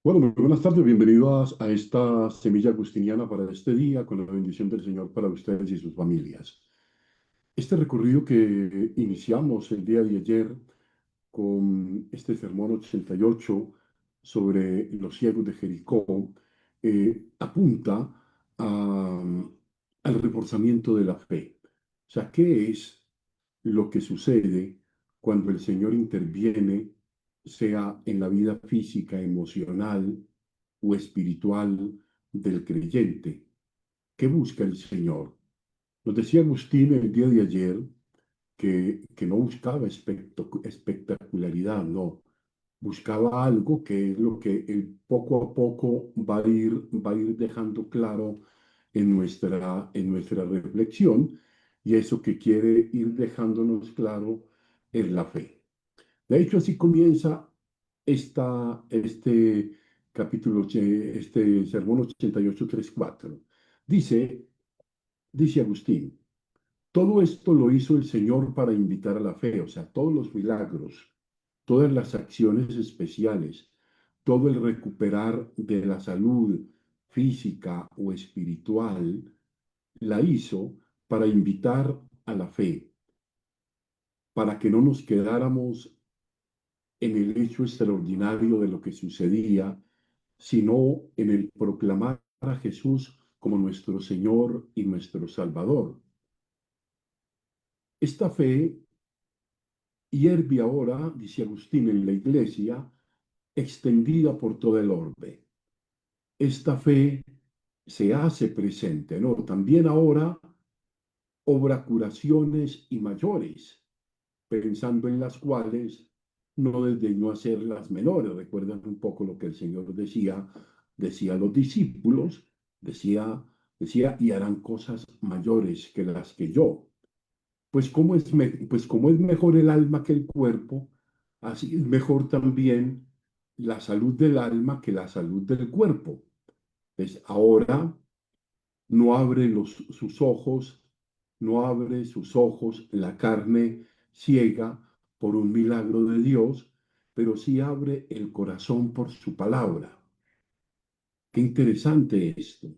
Bueno, muy buenas tardes, bienvenidos a esta semilla agustiniana para este día, con la bendición del Señor para ustedes y sus familias. Este recorrido que iniciamos el día de ayer con este sermón 88 sobre los ciegos de Jericó, apunta a- al reforzamiento de la fe. O sea, ¿qué es lo que sucede cuando el Señor interviene, sea en la vida física, emocional o espiritual del creyente? ¿Qué busca el Señor? Nos decía Agustín el día de ayer que no buscaba espectacularidad, no. Buscaba algo que es lo que él poco a poco va a ir dejando claro en nuestra reflexión, y eso que quiere ir dejándonos claro es la fe. De hecho, así comienza este capítulo, este sermón 88:3-4. Dice, dice Agustín, todo esto lo hizo el Señor para invitar a la fe, o sea, todos los milagros, todas las acciones especiales, todo el recuperar de la salud física o espiritual, la hizo para invitar a la fe, para que no nos quedáramos en el hecho extraordinario de lo que sucedía, sino en el proclamar a Jesús como nuestro Señor y nuestro Salvador. Esta fe hierve ahora, dice Agustín, en la iglesia, extendida por todo el orbe. Esta fe se hace presente, ¿no? También ahora obra curaciones y mayores, pensando en las cuales no desdeñó hacer las menores. Recuerdan un poco lo que el Señor decía a los discípulos, decía, y harán cosas mayores que las que yo. Pues como es mejor el alma que el cuerpo, así es mejor también la salud del alma que la salud del cuerpo. Pues ahora no abre sus ojos, no abre sus ojos la carne ciega por un milagro de Dios, pero sí abre el corazón por su palabra. Qué interesante esto.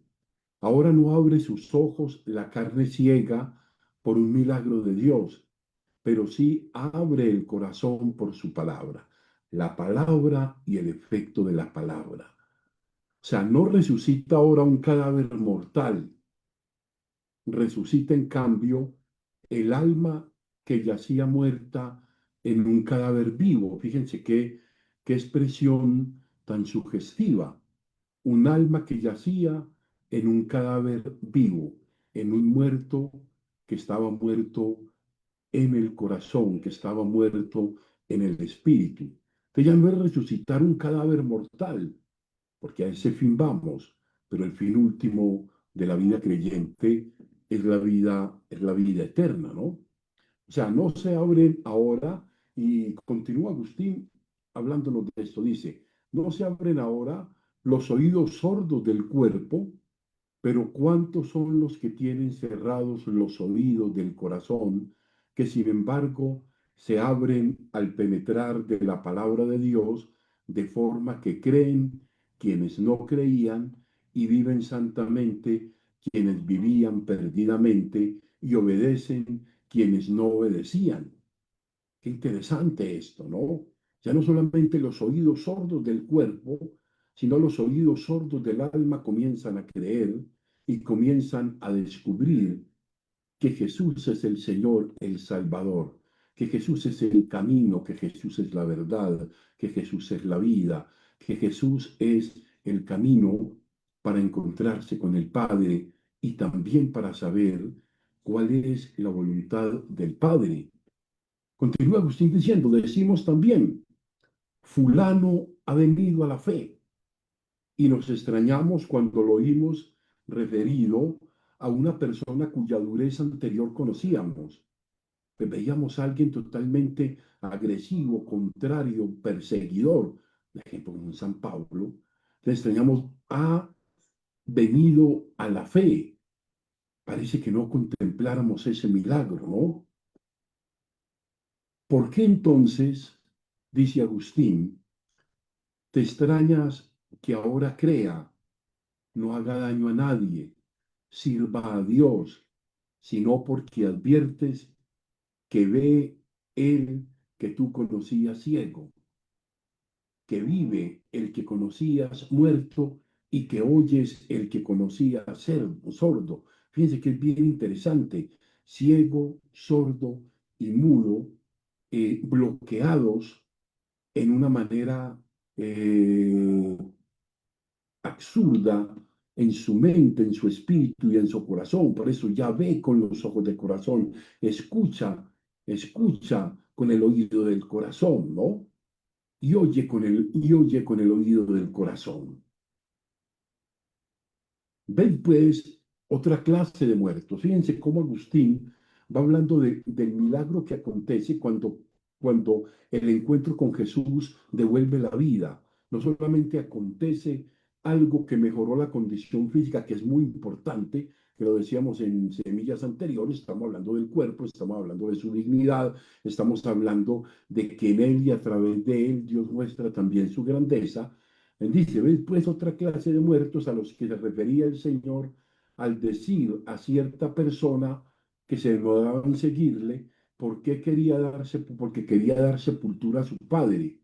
Ahora no abre sus ojos la carne ciega por un milagro de Dios, pero sí abre el corazón por su palabra, la palabra y el efecto de la palabra. O sea, no resucita ahora un cadáver mortal, resucita en cambio el alma que yacía muerta en un cadáver vivo. Fíjense qué expresión tan sugestiva. Un alma que yacía en un cadáver vivo, en un muerto que estaba muerto en el corazón, que estaba muerto en el espíritu. Entonces ya no es resucitar un cadáver mortal, porque a ese fin vamos, pero el fin último de la vida creyente es la vida eterna, ¿no? O sea, no se abren ahora, y continúa Agustín hablándonos de esto, dice, no se abren ahora los oídos sordos del cuerpo, pero ¿cuántos son los que tienen cerrados los oídos del corazón, que sin embargo se abren al penetrar de la palabra de Dios, de forma que creen quienes no creían y viven santamente quienes vivían perdidamente y obedecen quienes no obedecían? Qué interesante esto, ¿no? Ya no solamente los oídos sordos del cuerpo, sino los oídos sordos del alma comienzan a creer y comienzan a descubrir que Jesús es el Señor, el Salvador, que Jesús es el camino, que Jesús es la verdad, que Jesús es la vida, que Jesús es el camino para encontrarse con el Padre y también para saber cuál es la voluntad del Padre. Continúa Agustín diciendo, decimos también, fulano ha venido a la fe, y nos extrañamos cuando lo oímos referido a una persona cuya dureza anterior conocíamos. Pues veíamos a alguien totalmente agresivo, contrario, perseguidor, por ejemplo, como San Pablo. Le extrañamos, ha venido a la fe. Parece que no contempláramos ese milagro, ¿no? ¿Por qué entonces, dice Agustín, te extrañas que ahora crea, no haga daño a nadie, sirva a Dios, sino porque adviertes que ve el que tú conocías ciego, que vive el que conocías muerto y que oyes el que conocías sordo. Fíjense que es bien interesante, ciego, sordo y mudo, bloqueados en una manera eh, absurda en su mente, en su espíritu y en su corazón. Por eso ya ve con los ojos del corazón, escucha con el oído del corazón, ¿no? Y oye con el oído del corazón. Ven pues otra clase de muertos. Fíjense cómo Agustín va hablando del milagro que acontece cuando el encuentro con Jesús devuelve la vida. No solamente acontece algo que mejoró la condición física, que es muy importante, que lo decíamos en semillas anteriores, estamos hablando del cuerpo, estamos hablando de su dignidad, estamos hablando de que en él y a través de él Dios muestra también su grandeza. Él dice, ¿ves? Pues otra clase de muertos a los que se refería el Señor al decir a cierta persona que se demoraban en seguirle, porque quería dar sepultura a su padre.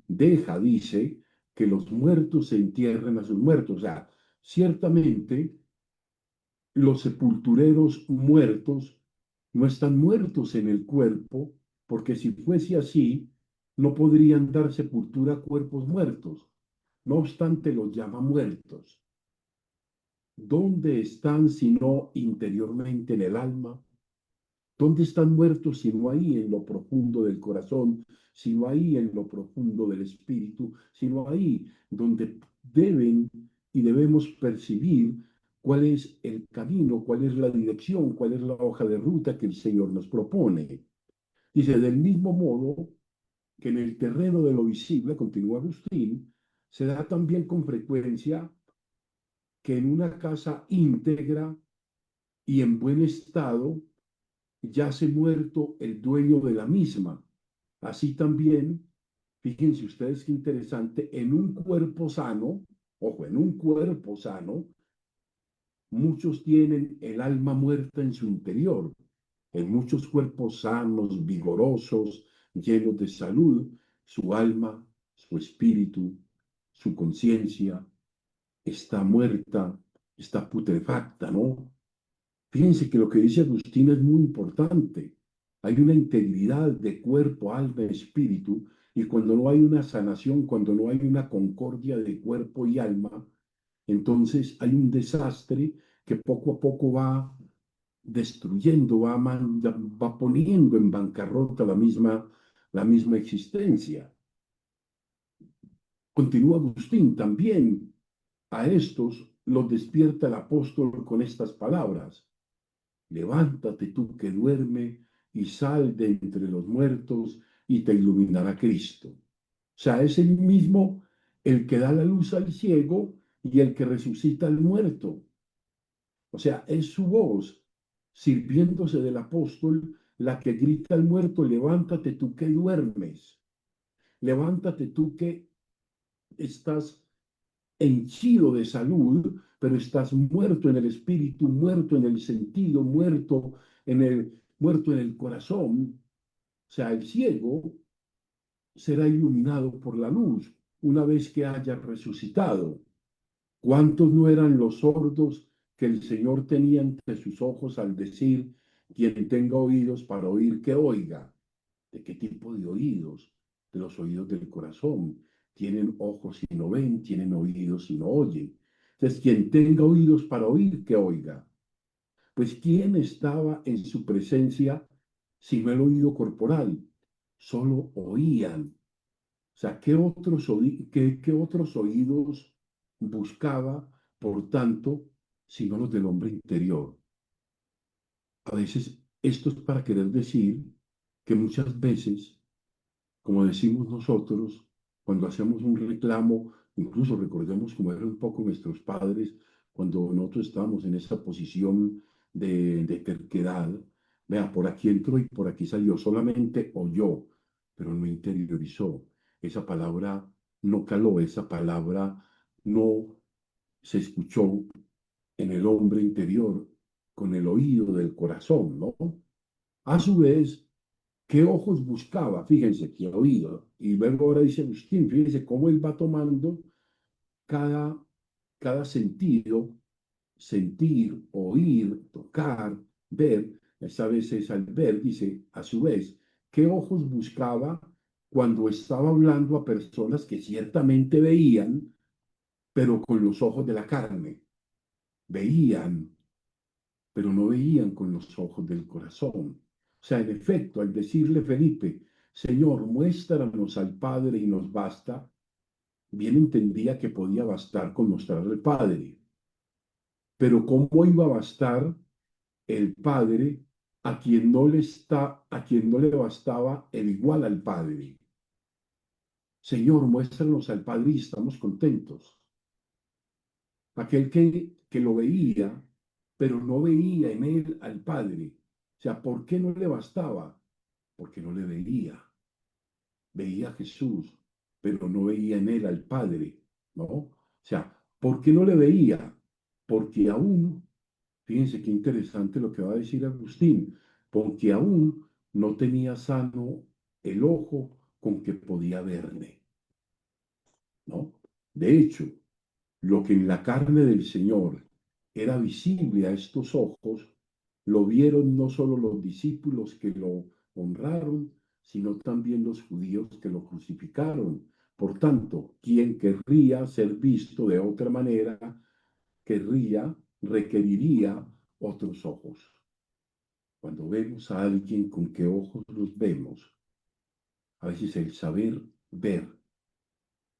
Deja, dice, que los muertos se entierren a sus muertos. O sea, ciertamente los sepultureros muertos no están muertos en el cuerpo, porque si fuese así, no podrían dar sepultura a cuerpos muertos. No obstante, los llama muertos. ¿Dónde están sino interiormente en el alma? ¿Dónde están muertos sino ahí en lo profundo del corazón, sino ahí en lo profundo del espíritu, sino ahí donde deben y debemos percibir cuál es el camino, cuál es la dirección, cuál es la hoja de ruta que el Señor nos propone? Dice, del mismo modo que en el terreno de lo visible, continúa Agustín, se da también con frecuencia que en una casa íntegra y en buen estado yace muerto el dueño de la misma. Así también, fíjense ustedes qué interesante, en un cuerpo sano, ojo, en un cuerpo sano, muchos tienen el alma muerta en su interior. En muchos cuerpos sanos, vigorosos, llenos de salud, su alma, su espíritu, su conciencia está muerta, está putrefacta, ¿no? Fíjense que lo que dice Agustín es muy importante. Hay una integridad de cuerpo, alma, espíritu, y cuando no hay una sanación, cuando no hay una concordia de cuerpo y alma, entonces hay un desastre que poco a poco va destruyendo, va poniendo en bancarrota la misma existencia. Continúa Agustín también. A estos los despierta el apóstol con estas palabras. Levántate tú que duerme y sal de entre los muertos y te iluminará Cristo. O sea, es el mismo el que da la luz al ciego y el que resucita al muerto. O sea, es su voz, sirviéndose del apóstol, la que grita al muerto, levántate tú que duermes, levántate tú que estás henchido de salud, pero estás muerto en el espíritu, muerto en el sentido, muerto en el corazón. O sea, el ciego será iluminado por la luz una vez que haya resucitado. ¿Cuántos no eran los sordos que el Señor tenía ante sus ojos al decir, quien tenga oídos para oír, que oiga? ¿De qué tipo de oídos? De los oídos del corazón. Tienen ojos y no ven, tienen oídos y no oyen. Entonces, quien tenga oídos para oír, que oiga. Pues, ¿quién estaba en su presencia sino el oído corporal? Solo oían. O sea, ¿qué otros oídos buscaba, por tanto, sino los del hombre interior? A veces esto es para querer decir que muchas veces, como decimos nosotros, cuando hacemos un reclamo, incluso recordemos cómo eran un poco nuestros padres cuando nosotros estábamos en esa posición de terquedad. Vea, por aquí entró y por aquí salió, solamente oyó, pero no interiorizó. Esa palabra no caló, esa palabra no se escuchó en el hombre interior con el oído del corazón, ¿no? A su vez, ¿qué ojos buscaba? Fíjense, qué oído. Y luego ahora dice Agustín, fíjense cómo él va tomando cada, cada sentido, sentir, oír, tocar, ver. Esta vez es al ver, dice, a su vez, ¿qué ojos buscaba cuando estaba hablando a personas que ciertamente veían, pero con los ojos de la carne? Veían, pero no veían con los ojos del corazón. O sea, en efecto, al decirle Felipe, Señor, muéstranos al Padre y nos basta, bien entendía que podía bastar con mostrar al Padre. Pero ¿cómo iba a bastar el Padre a quien no le bastaba el igual al Padre? Señor, muéstranos al Padre y estamos contentos. Aquel que lo veía, pero no veía en él al Padre. O sea, ¿por qué no le bastaba? Porque no le veía. Veía a Jesús, pero no veía en él al Padre, ¿no? O sea, ¿por qué no le veía? Porque aún, fíjense qué interesante lo que va a decir Agustín, porque aún no tenía sano el ojo con que podía verle, ¿no? De hecho, lo que en la carne del Señor era visible a estos ojos, lo vieron no solo los discípulos que lo honraron, sino también los judíos que lo crucificaron. Por tanto, quien querría ser visto de otra manera, requeriría otros ojos. Cuando vemos a alguien, ¿con qué ojos los vemos? A veces el saber ver,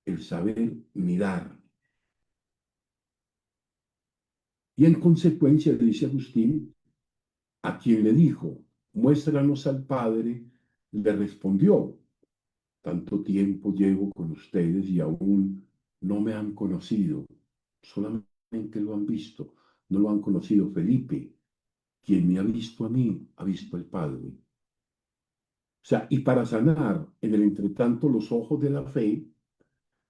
el saber mirar. Y en consecuencia, dice Agustín, a quien le dijo, muéstranos al Padre, le respondió, tanto tiempo llevo con ustedes y aún no me han conocido, solamente lo han visto, no lo han conocido. Felipe, quien me ha visto a mí, ha visto al Padre. O sea, y para sanar en el entretanto los ojos de la fe,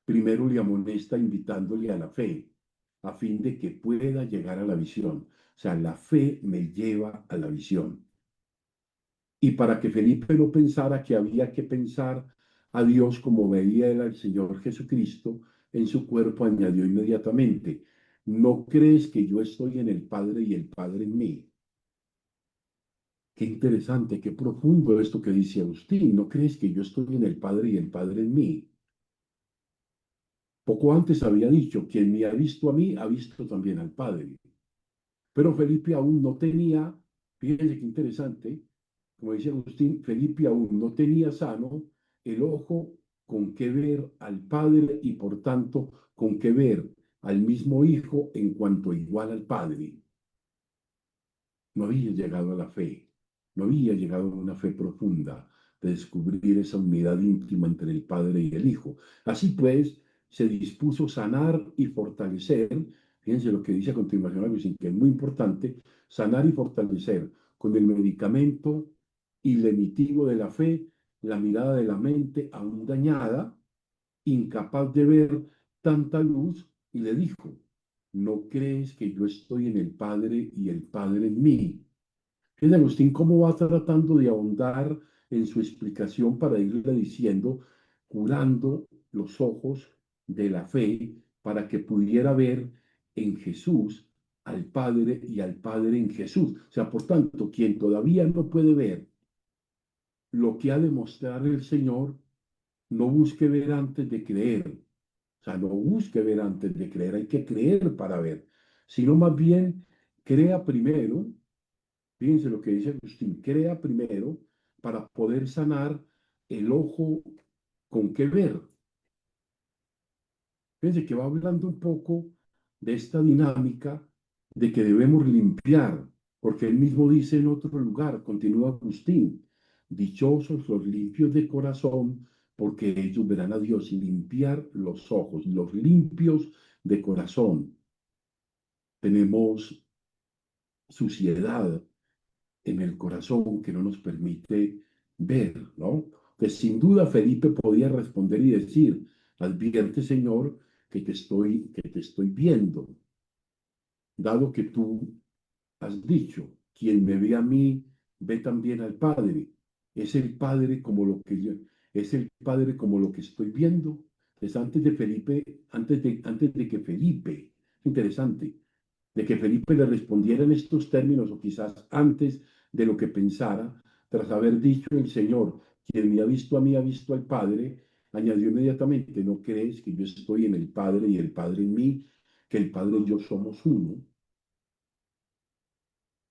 primero le amonesta invitándole a la fe, a fin de que pueda llegar a la visión. O sea, la fe me lleva a la visión. Y para que Felipe no pensara que había que pensar a Dios como veía él al Señor Jesucristo en su cuerpo, añadió inmediatamente, ¿no crees que yo estoy en el Padre y el Padre en mí? Qué interesante, qué profundo esto que dice Agustín. ¿No crees que yo estoy en el Padre y el Padre en mí? Poco antes había dicho, quien me ha visto a mí, ha visto también al Padre. Pero Felipe aún no tenía, fíjense qué interesante, como dice Agustín, Felipe aún no tenía sano el ojo con que ver al Padre y por tanto con que ver al mismo Hijo en cuanto igual al Padre. No había llegado a la fe, no había llegado a una fe profunda de descubrir esa unidad íntima entre el Padre y el Hijo. Así pues, se dispuso sanar y fortalecer, fíjense lo que dice a continuación Agustín, que es muy importante, sanar y fortalecer con el medicamento ilenitivo de la fe, la mirada de la mente aún dañada, incapaz de ver tanta luz, y le dijo, ¿no crees que yo estoy en el Padre y el Padre en mí? Fíjense, Agustín, cómo va tratando de ahondar en su explicación para irle diciendo, curando los ojos de la fe para que pudiera ver en Jesús al Padre y al Padre en Jesús. O sea, por tanto, quien todavía no puede ver lo que ha de mostrar el Señor, no busque ver antes de creer. O sea, no busque ver antes de creer, hay que creer para ver, sino más bien crea primero. Fíjense lo que dice Agustín, crea primero para poder sanar el ojo con que ver. Fíjense que va hablando un poco de esta dinámica de que debemos limpiar, porque él mismo dice en otro lugar, continúa Agustín, dichosos los limpios de corazón, porque ellos verán a Dios, y limpiar los ojos, los limpios de corazón. Tenemos suciedad en el corazón que no nos permite ver, ¿no? Que sin duda Felipe podía responder y decir, Advierte, Señor, que te estoy viendo, dado que tú has dicho, quien me ve a mí, ve también al Padre. Es el Padre como lo que yo, es el Padre como lo que estoy viendo. Es antes de Felipe, antes de que Felipe, interesante, de que Felipe le respondiera en estos términos, o quizás antes de lo que pensara, tras haber dicho el Señor, quien me ha visto a mí, ha visto al Padre, añadió inmediatamente, ¿no crees que yo estoy en el Padre y el Padre en mí, que el Padre y yo somos uno?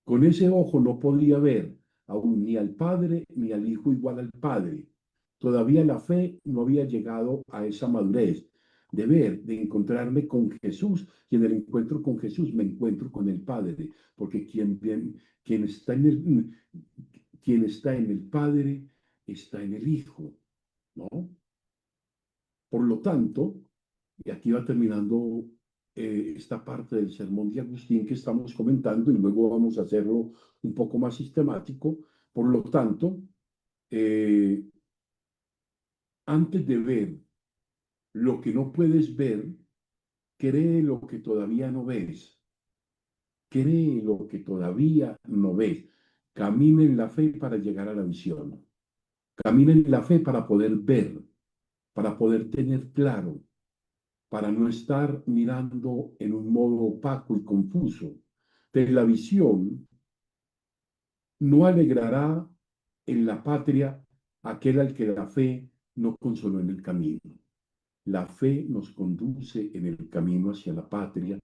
Con ese ojo no podía ver aún ni al Padre ni al Hijo igual al Padre. Todavía la fe no había llegado a esa madurez de ver, de encontrarme con Jesús, y en el encuentro con Jesús me encuentro con el Padre, porque quien está en quien está en el Padre está en el Hijo, ¿no? Por lo tanto, y aquí va terminando esta parte del sermón de Agustín que estamos comentando, y luego vamos a hacerlo un poco más sistemático. Por lo tanto, eh, antes de ver lo que no puedes ver, cree lo que todavía no ves. Cree lo que todavía no ves. Camina en la fe para llegar a la visión. Camina en la fe para poder ver, para poder tener claro, para no estar mirando en un modo opaco y confuso. De la visión no alegrará en la patria aquel al que la fe no consoló en el camino. La fe nos conduce en el camino hacia la patria.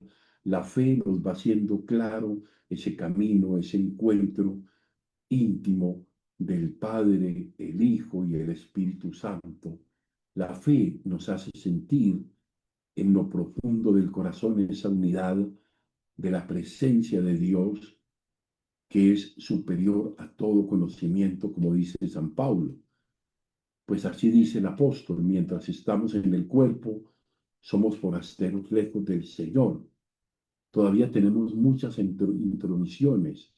La fe nos va haciendo claro ese camino, ese encuentro íntimo del Padre, el Hijo y el Espíritu Santo. La fe nos hace sentir en lo profundo del corazón esa unidad de la presencia de Dios, que es superior a todo conocimiento, como dice San Pablo. Pues así dice el apóstol: mientras estamos en el cuerpo, somos forasteros lejos del Señor. Todavía tenemos muchas intromisiones.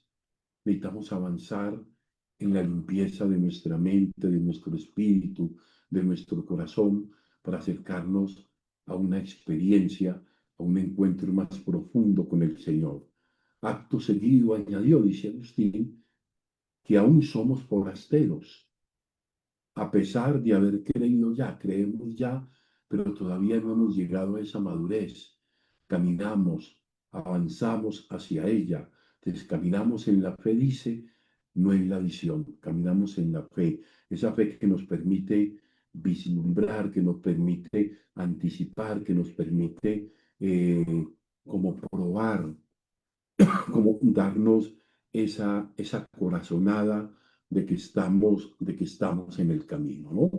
Necesitamos avanzar en la limpieza de nuestra mente, de nuestro espíritu, de nuestro corazón, para acercarnos a una experiencia, a un encuentro más profundo con el Señor. Acto seguido añadió, dice Agustín, que aún somos forasteros, a pesar de haber creído ya, creemos ya, pero todavía no hemos llegado a esa madurez. Caminamos, avanzamos hacia ella. Entonces, caminamos en la fe, dice, no en la visión. Caminamos en la fe, esa fe que nos permite vislumbrar, que nos permite anticipar, que nos permite como probar, como darnos esa corazonada de que estamos en el camino, ¿no?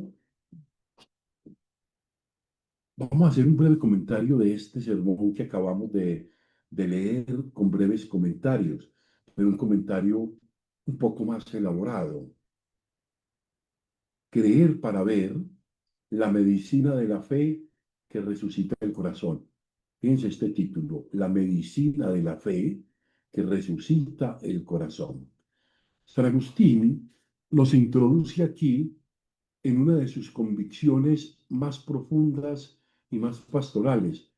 Vamos a hacer un breve comentario de este sermón que acabamos de leer, con breves comentarios, pero un comentario un poco más elaborado. Creer para ver, la medicina de la fe que resucita el corazón. Fíjense este título: la medicina de la fe que resucita el corazón. San Agustín nos introduce aquí en una de sus convicciones más profundas y más pastorales.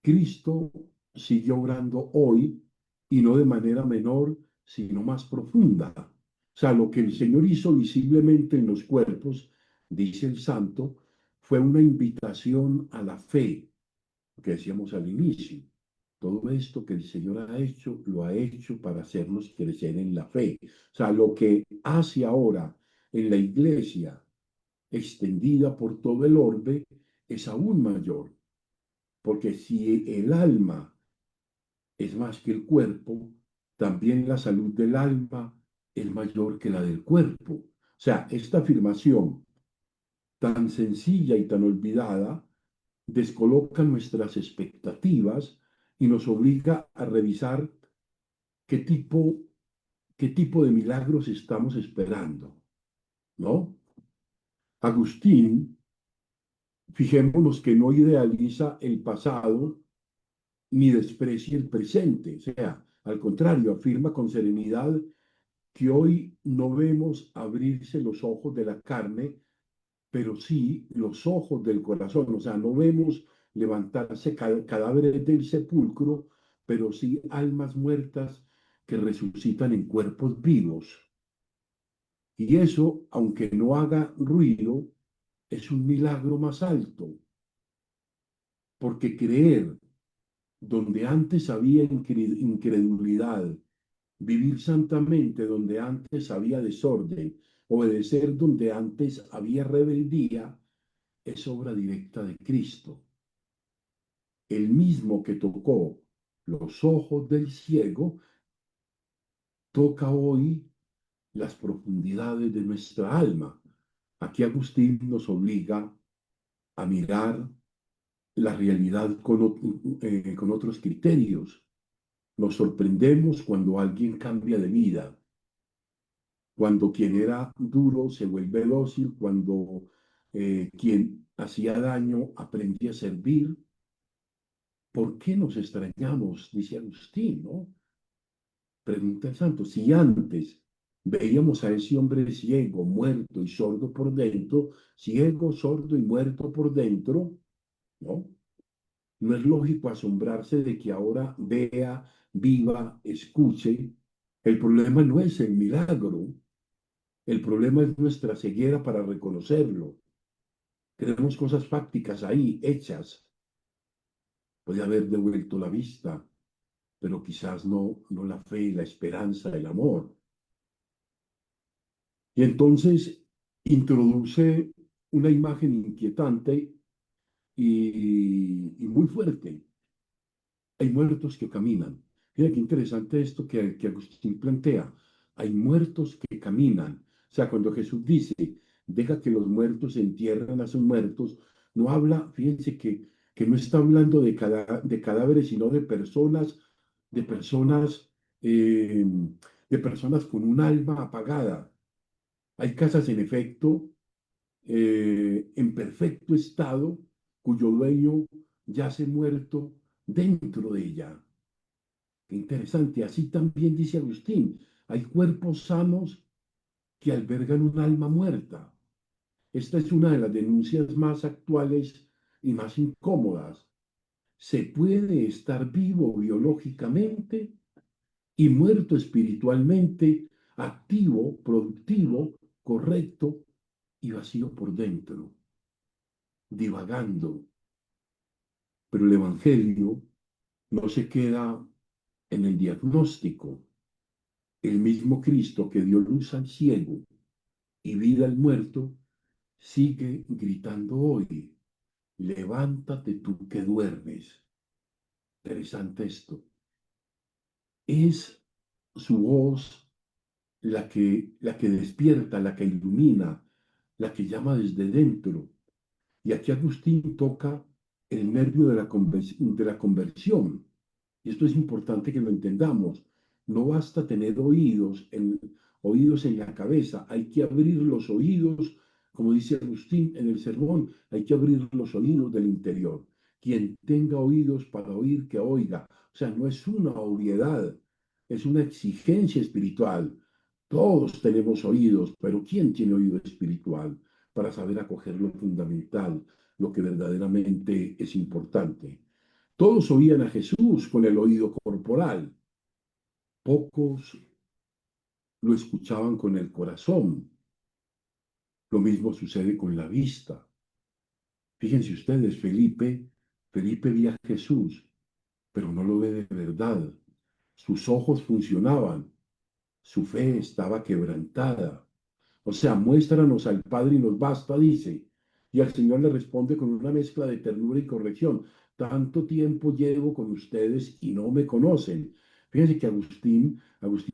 Cristo sigue obrando hoy, y no de manera menor, sino más profunda. O sea, lo que el Señor hizo visiblemente en los cuerpos, dice el santo, fue una invitación a la fe, lo que decíamos al inicio. Todo esto que el Señor ha hecho, lo ha hecho para hacernos crecer en la fe. O sea, lo que hace ahora en la iglesia, extendida por todo el orbe, es aún mayor. Porque si el alma es más que el cuerpo, también la salud del alma es mayor que la del cuerpo. O sea, esta afirmación tan sencilla y tan olvidada descoloca nuestras expectativas y nos obliga a revisar qué tipo, qué tipo de milagros estamos esperando, ¿no? Agustín, fijémonos que no idealiza el pasado ni desprecia el presente. O sea, al contrario, afirma con serenidad que hoy no vemos abrirse los ojos de la carne pero sí los ojos del corazón. O sea, no vemos levantarse cadáveres del sepulcro, pero sí almas muertas que resucitan en cuerpos vivos. Y eso, aunque no haga ruido, es un milagro más alto, porque creer donde antes había incredulidad, vivir santamente donde antes había desorden, obedecer donde antes había rebeldía, es obra directa de Cristo. El mismo que tocó los ojos del ciego, toca hoy las profundidades de nuestra alma. Aquí Agustín nos obliga a mirar la realidad con otros criterios. Nos sorprendemos cuando alguien cambia de vida, cuando quien era duro se vuelve dócil, cuando quien hacía daño aprende a servir. ¿Por qué nos extrañamos? Dice Agustín, ¿no? Pregunta el santo. Si antes veíamos a ese hombre ciego, muerto y sordo por dentro, ciego, sordo y muerto por dentro, ¿no? No es lógico asombrarse de que ahora vea, viva, escuche. El problema no es el milagro, el problema es nuestra ceguera para reconocerlo. Tenemos cosas fácticas ahí, hechas. Puede haber devuelto la vista, pero quizás no la fe, la esperanza, el amor. Y entonces introduce una imagen inquietante y muy fuerte. Hay muertos que caminan. Mira qué interesante esto que Agustín plantea. Hay muertos que caminan. O sea, cuando Jesús dice, deja que los muertos entierren a sus muertos, no habla, fíjense que no está hablando de cadáveres, sino de personas, eh, de personas con un alma apagada. Hay casas, en efecto, en perfecto estado, cuyo dueño yace muerto dentro de ella. Qué interesante. Así también dice Agustín, hay cuerpos sanos que albergan un alma muerta. Esta es una de las denuncias más actuales y más incómodas. Se puede estar vivo biológicamente y muerto espiritualmente, activo, productivo, correcto y vacío por dentro, divagando. Pero el Evangelio no se queda en el diagnóstico. El mismo Cristo que dio luz al ciego y vida al muerto, sigue gritando hoy, levántate tú que duermes. Interesante esto. Es su voz la que despierta, la que ilumina, la que llama desde dentro. Y aquí Agustín toca el nervio de la conversión. Y esto es importante que lo entendamos. No basta tener oídos en la cabeza, hay que abrir los oídos, como dice Agustín en el sermón, hay que abrir los oídos del interior. Quien tenga oídos para oír, que oiga. O sea, no es una obviedad, es una exigencia espiritual. Todos tenemos oídos, pero ¿quién tiene oído espiritual para saber acoger lo fundamental, lo que verdaderamente es importante? Todos oían a Jesús con el oído corporal, pocos lo escuchaban con el corazón. Lo mismo sucede con la vista. Fíjense ustedes, Felipe veía a Jesús, pero no lo ve de verdad. Sus ojos funcionaban, su fe estaba quebrantada. O sea, muéstranos al Padre y nos basta, dice. Y al Señor le responde con una mezcla de ternura y corrección. Tanto tiempo llevo con ustedes y no me conocen. Fíjense que Agustín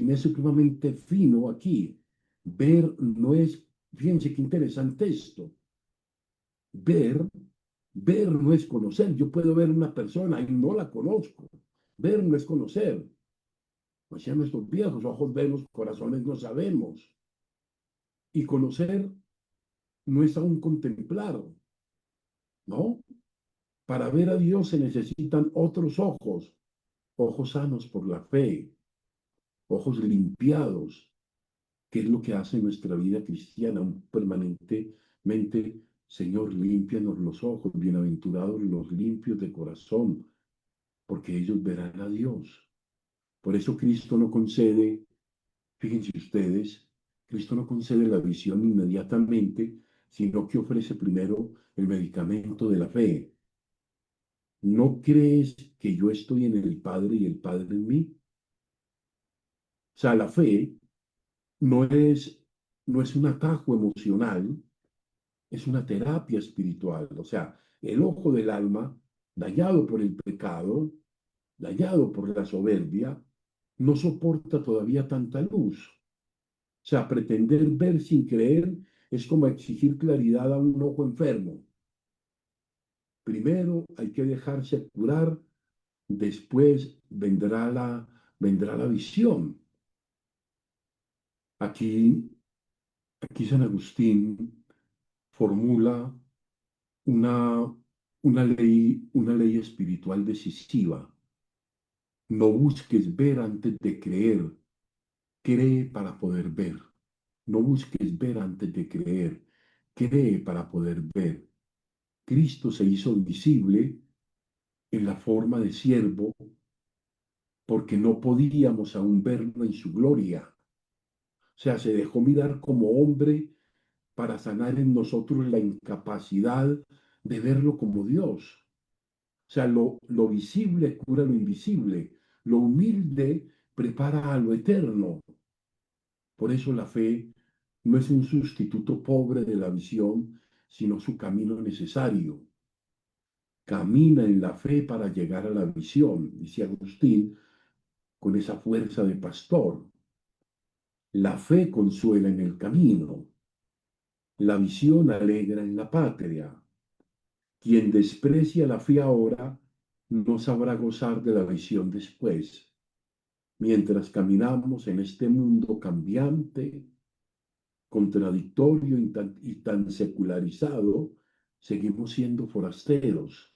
es supremamente fino aquí. Ver no es, fíjense qué interesante esto. Ver, ver no es conocer. Yo puedo ver una persona y no la conozco. Ver no es conocer. Pues ya nuestros viejos ojos vemos, corazones no sabemos. Y conocer no es aún contemplar, ¿no? Para ver a Dios se necesitan otros ojos, ojos sanos por la fe, ojos limpiados, que es lo que hace nuestra vida cristiana, un permanente Señor, límpianos los ojos, bienaventurados los limpios de corazón, porque ellos verán a Dios. Por eso Cristo no concede, fíjense ustedes, Cristo no concede la visión inmediatamente, sino que ofrece primero el medicamento de la fe. ¿No crees que yo estoy en el Padre y el Padre en mí? O sea, la fe no es, no es un atajo emocional, es una terapia espiritual. O sea, el ojo del alma, dañado por el pecado, dañado por la soberbia, no soporta todavía tanta luz. O sea, pretender ver sin creer es como exigir claridad a un ojo enfermo. Primero hay que dejarse curar, después vendrá la visión. Aquí, aquí San Agustín formula una, una ley espiritual decisiva. No busques ver antes de creer, cree para poder ver. No busques ver antes de creer, cree para poder ver. Cristo se hizo visible en la forma de siervo porque no podíamos aún verlo en su gloria. O sea, se dejó mirar como hombre para sanar en nosotros la incapacidad de verlo como Dios. O sea, lo visible cura lo invisible, lo humilde prepara a lo eterno. Por eso la fe no es un sustituto pobre de la visión, sino su camino necesario. Camina en la fe para llegar a la visión, dice Agustín, con esa fuerza de pastor. La fe consuela en el camino, la visión alegra en la patria. Quien desprecia la fe ahora no sabrá gozar de la visión después. Mientras caminamos en este mundo cambiante, contradictorio y tan secularizado, seguimos siendo forasteros.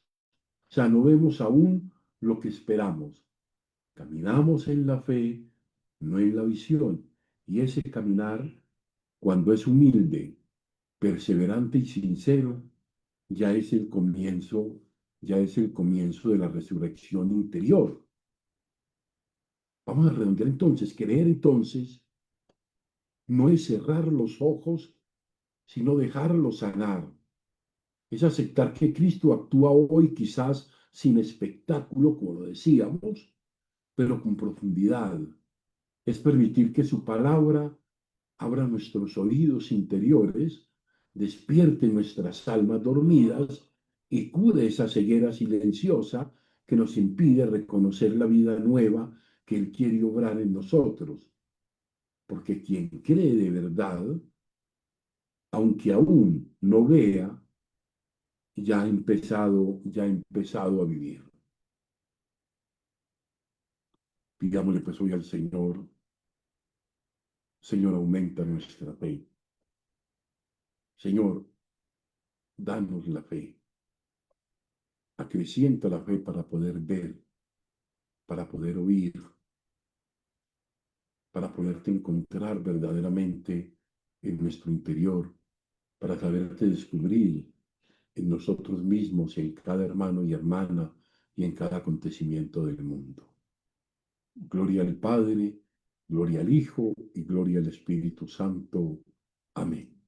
O sea, no vemos aún lo que esperamos. Caminamos en la fe, no en la visión. Y ese caminar, cuando es humilde, perseverante y sincero, ya es el comienzo, ya es el comienzo de la resurrección interior. Vamos a redondear entonces. Creer entonces no es cerrar los ojos, sino dejarlos sanar. Es aceptar que Cristo actúa hoy quizás sin espectáculo, como lo decíamos, pero con profundidad. Es permitir que su palabra abra nuestros oídos interiores, despierte nuestras almas dormidas y cure esa ceguera silenciosa que nos impide reconocer la vida nueva que Él quiere obrar en nosotros. Porque quien cree de verdad, aunque aún no vea, ya ha empezado a vivir. Pidámosle pues hoy al Señor, Señor, aumenta nuestra fe. Señor, danos la fe. Acrecienta la fe para poder ver, para poder oír, para poderte encontrar verdaderamente en nuestro interior, para saberte descubrir en nosotros mismos y en cada hermano y hermana y en cada acontecimiento del mundo. Gloria al Padre, gloria al Hijo y gloria al Espíritu Santo. Amén.